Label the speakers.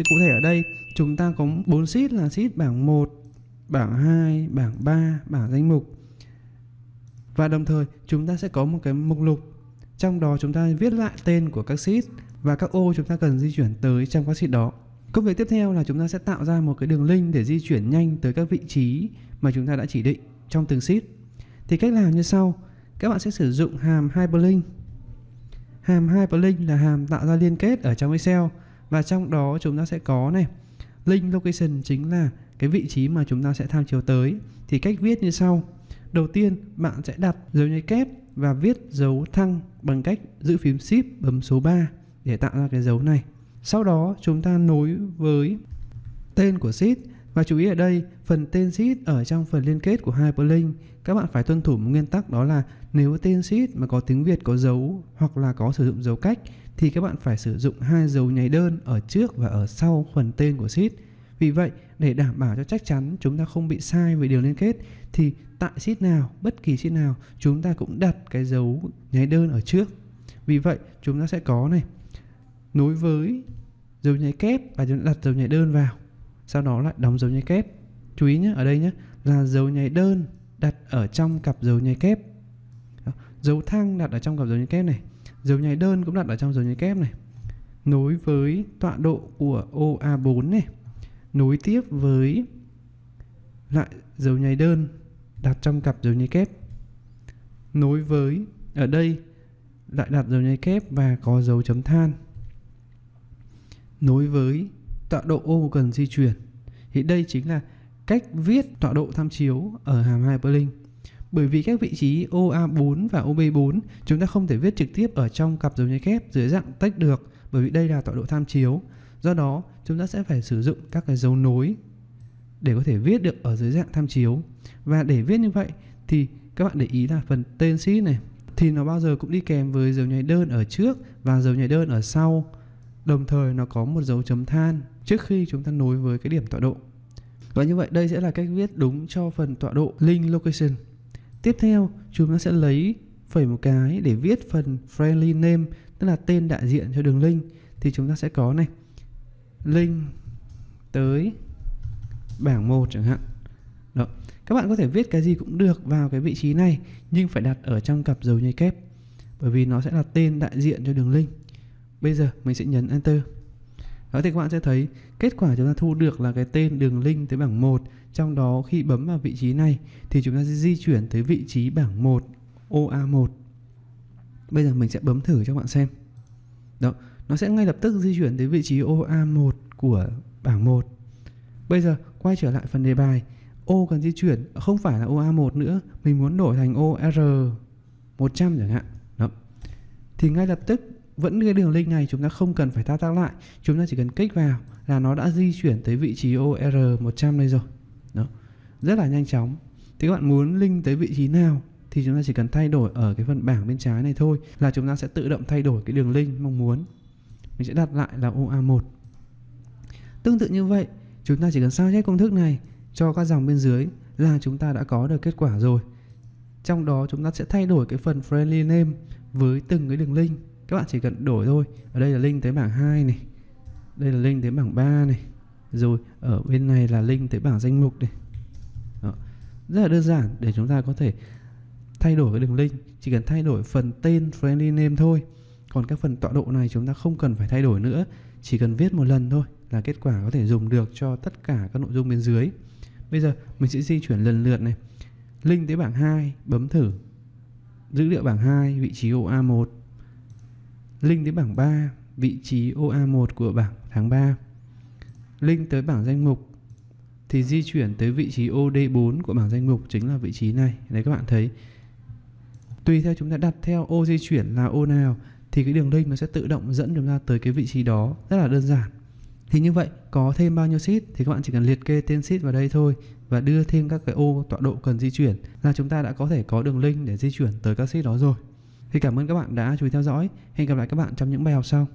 Speaker 1: Thì cụ thể ở đây chúng ta có 4 sheet là sheet bảng 1, bảng 2, bảng 3, bảng danh mục. Và đồng thời chúng ta sẽ có một cái mục lục. Trong đó chúng ta viết lại tên của các sheet và các ô chúng ta cần di chuyển tới trong các sheet đó. Công việc tiếp theo là chúng ta sẽ tạo ra một cái đường link để di chuyển nhanh tới các vị trí mà chúng ta đã chỉ định trong từng sheet. Thì cách làm như sau. Các bạn sẽ sử dụng hàm hyperlink. Hàm hyperlink là hàm tạo ra liên kết ở trong Excel. Và trong đó chúng ta sẽ có này, link location chính là cái vị trí mà chúng ta sẽ tham chiếu tới. Thì cách viết như sau. Đầu tiên bạn sẽ đặt dấu nháy kép và viết dấu thăng bằng cách giữ phím Shift bấm số 3 để tạo ra cái dấu này. Sau đó chúng ta nối với tên của sheet. Và chú ý ở đây, phần tên sheet ở trong phần liên kết của hyperlink, các bạn phải tuân thủ một nguyên tắc, đó là nếu tên sheet mà có tiếng Việt có dấu hoặc là có sử dụng dấu cách thì các bạn phải sử dụng 2 dấu nháy đơn ở trước và ở sau phần tên của sheet. Vì vậy, để đảm bảo cho chắc chắn chúng ta không bị sai về điều liên kết thì tại sheet nào, bất kỳ sheet nào chúng ta cũng đặt cái dấu nháy đơn ở trước. Vì vậy, chúng ta sẽ có này, nối với dấu nháy kép và chúng ta đặt dấu nháy đơn vào. Sau đó lại đóng dấu nháy kép. Chú ý nhé, ở đây nhé, là dấu nháy đơn đặt ở trong cặp dấu nháy kép. Dấu thăng đặt ở trong cặp dấu nháy kép này. Dấu nháy đơn cũng đặt ở trong dấu nháy kép này. Nối với tọa độ của ô A4 này. Nối tiếp với lại dấu nháy đơn đặt trong cặp dấu nháy kép. Nối với, ở đây lại đặt dấu nháy kép và có dấu chấm than. Nối với tọa độ ô cần di chuyển. Thì đây chính là cách viết tọa độ tham chiếu ở hàm hyperlink. Bởi vì các vị trí ô A4 và ô B4 chúng ta không thể viết trực tiếp ở trong cặp dấu nháy kép dưới dạng text được, bởi vì đây là tọa độ tham chiếu. Do đó chúng ta sẽ phải sử dụng các cái dấu nối để có thể viết được ở dưới dạng tham chiếu. Và để viết như vậy thì các bạn để ý là phần tên sheet này thì nó bao giờ cũng đi kèm với dấu nháy đơn ở trước và dấu nháy đơn ở sau. Đồng thời nó có một dấu chấm than trước khi chúng ta nối với cái điểm tọa độ. Và như vậy đây sẽ là cách viết đúng cho phần tọa độ link location. Tiếp theo chúng ta sẽ lấy phẩy một cái để viết phần friendly name, tức là tên đại diện cho đường link. Thì chúng ta sẽ có này, link tới bảng 1 chẳng hạn. Đó. Các bạn có thể viết cái gì cũng được vào cái vị trí này, nhưng phải đặt ở trong cặp dấu nháy kép, bởi vì nó sẽ là tên đại diện cho đường link. Bây giờ mình sẽ nhấn Enter. Đó, thì các bạn sẽ thấy kết quả chúng ta thu được là cái tên đường link tới bảng 1. Trong đó khi bấm vào vị trí này thì chúng ta sẽ di chuyển tới vị trí bảng 1, ô A1. Bây giờ mình sẽ bấm thử cho các bạn xem. Đó, nó sẽ ngay lập tức di chuyển tới vị trí ô A1 của bảng 1. Bây giờ quay trở lại phần đề bài. Ô cần di chuyển không phải là ô A1 nữa, mình muốn đổi thành ô R100 chẳng hạn. Đó. Thì ngay lập tức vẫn cái đường link này chúng ta không cần phải thao tác lại, chúng ta chỉ cần kích vào là nó đã di chuyển tới vị trí ô R100 đây rồi. Đó. Rất là nhanh chóng. Thì các bạn muốn link tới vị trí nào thì chúng ta chỉ cần thay đổi ở cái phần bảng bên trái này thôi, là chúng ta sẽ tự động thay đổi cái đường link mong muốn. Mình sẽ đặt lại là ô A1. Tương tự như vậy, chúng ta chỉ cần sao chép công thức này cho các dòng bên dưới là chúng ta đã có được kết quả rồi. Trong đó chúng ta sẽ thay đổi cái phần friendly name với từng cái đường link. Các bạn chỉ cần đổi thôi. Ở đây là link tới bảng 2 này, đây là link tới bảng 3 này, rồi ở bên này là link tới bảng danh mục này. Đó. Rất là đơn giản để chúng ta có thể thay đổi cái đường link. Chỉ cần thay đổi phần tên friendly name thôi. Còn các phần tọa độ này chúng ta không cần phải thay đổi nữa, chỉ cần viết một lần thôi là kết quả có thể dùng được cho tất cả các nội dung bên dưới. Bây giờ mình sẽ di chuyển lần lượt này. Link tới bảng 2, bấm thử. Dữ liệu bảng 2, vị trí ô A1. Link tới bảng 3, vị trí ô A1 của bảng tháng 3. Link tới bảng danh mục thì di chuyển tới vị trí ô D4 của bảng danh mục, chính là vị trí này. Đấy, các bạn thấy tùy theo chúng ta đặt theo ô di chuyển là ô nào thì cái đường link nó sẽ tự động dẫn chúng ta tới cái vị trí đó. Rất là đơn giản. Thì như vậy có thêm bao nhiêu sheet thì các bạn chỉ cần liệt kê tên sheet vào đây thôi và đưa thêm các cái ô tọa độ cần di chuyển là chúng ta đã có thể có đường link để di chuyển tới các sheet đó rồi. Thì cảm ơn các bạn đã chú ý theo dõi. Hẹn gặp lại các bạn trong những bài học sau.